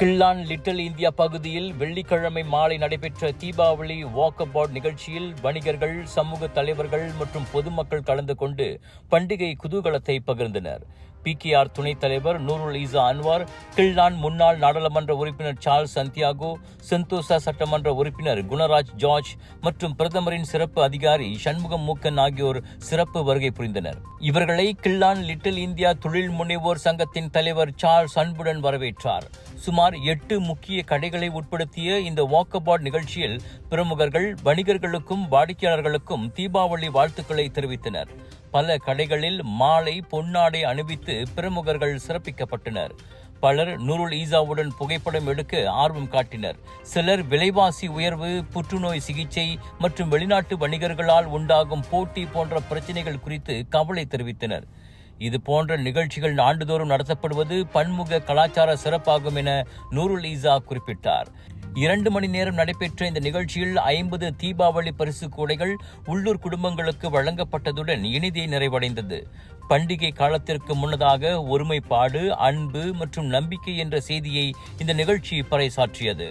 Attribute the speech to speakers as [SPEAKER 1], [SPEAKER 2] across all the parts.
[SPEAKER 1] Klang little India பகுதியில் வெள்ளிக்கிழமை மாலை நடைபெற்ற தீபாவளி வாக்கபாட் நிகழ்ச்சியில் வணிகர்கள், சமூக தலைவர்கள் மற்றும் பொதுமக்கள் கலந்து கொண்டு பண்டிகை குதூகலத்தை பகிர்ந்தனர். PKR துணைத் தலைவர் நூருல் ஈசா அன்வார், கிள்ளான் முன்னாள் நாடாளுமன்ற உறுப்பினர் சார்ல்ஸ் சந்தியாகோ, செந்தோசா சட்டமன்ற உறுப்பினர் குணராஜ் ஜார்ஜ் மற்றும் பிரதமரின் சிறப்பு அதிகாரி சண்முகம் மூக்கன் ஆகியோர் சிறப்பு வருகை புரிந்தனர். இவர்களை கிள்ளான் லிட்டில் இந்தியா தொழில் முனைவோர் சங்கத்தின் தலைவர் சார்ல்ஸ் அன்புடன் வரவேற்றார். சுமார் 8 முக்கிய கடைகளை உட்படுத்திய இந்த வாக்கபாட் நிகழ்ச்சியில் பிரமுகர்கள் வணிகர்களுக்கும் வாடிக்கையாளர்களுக்கும் தீபாவளி வாழ்த்துக்களை தெரிவித்தனர். பல கடைகளில் மாலை, பொன்னாடை அணிவித்து பிரமுகர்கள் சிறப்பிக்கப்பட்டனர். பலர் நூருல் ஈசாவுடன் புகைப்படம் எடுக்க ஆர்வம் காட்டினர். சிலர் விலைவாசி உயர்வு, புற்றுநோய் சிகிச்சை மற்றும் வெளிநாட்டு வணிகர்களால் உண்டாகும் போட்டி போன்ற பிரச்சனைகள் குறித்து கவலை தெரிவித்தனர். இது போன்ற நிகழ்ச்சிகள் ஆண்டுதோறும் நடத்தப்படுவது பன்முக கலாச்சார சிறப்பாகும் என நூருல் ஈசா குறிப்பிட்டார். 2 மணி நேரம் நடைபெற்ற இந்த நிகழ்ச்சியில் 50 தீபாவளி பரிசு கூடைகள் உள்ளூர் குடும்பங்களுக்கு வழங்கப்பட்டதுடன் இனிதே நிறைவடைந்தது. பண்டிகை காலத்திற்கு முன்னதாக ஒருமைப்பாடு, அன்பு மற்றும் நம்பிக்கை என்ற செய்தியை இந்த நிகழ்ச்சி பறைசாற்றியது.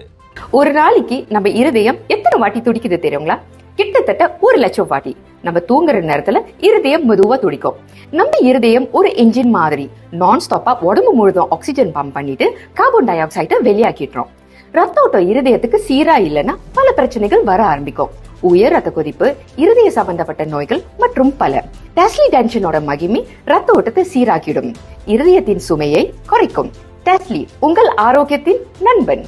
[SPEAKER 2] ஒரு நாளைக்கு நம்ம இருதயம் எத்தனை வாட்டி துடிக்குது தெரியுங்களா? கிட்டத்தட்ட 1 லட்சம் வாட்டி. நம்ம தூங்குற நேரத்துல இருதயம் மெதுவா துடிக்கும். நம்ம இருதயம் ஒரு என்ஜின் மாதிரி நான் ஸ்டாப்பா உடம்பு முழுதும் ஆக்சிஜன் பம்ப் பண்ணிட்டு கார்பன் டை ஆக்சைடை வெளியாக்கிடுறோம். ரத்த ஓட்டம் இருதயத்துக்கு சீரா இல்லைன்னா பல பிரச்சனைகள் வர ஆரம்பிக்கும். உயர் ரத்த கொதிப்பு, இருதய சம்பந்தப்பட்ட நோய்கள் மற்றும் பல. டெஸ்லி டென்ஷனோட மகிமை ரத்த ஓட்டத்தை சீராக்கிடும், இருதயத்தின் சுமையை குறைக்கும். டெஸ்லி உங்கள் ஆரோக்கியத்தின் நண்பன்.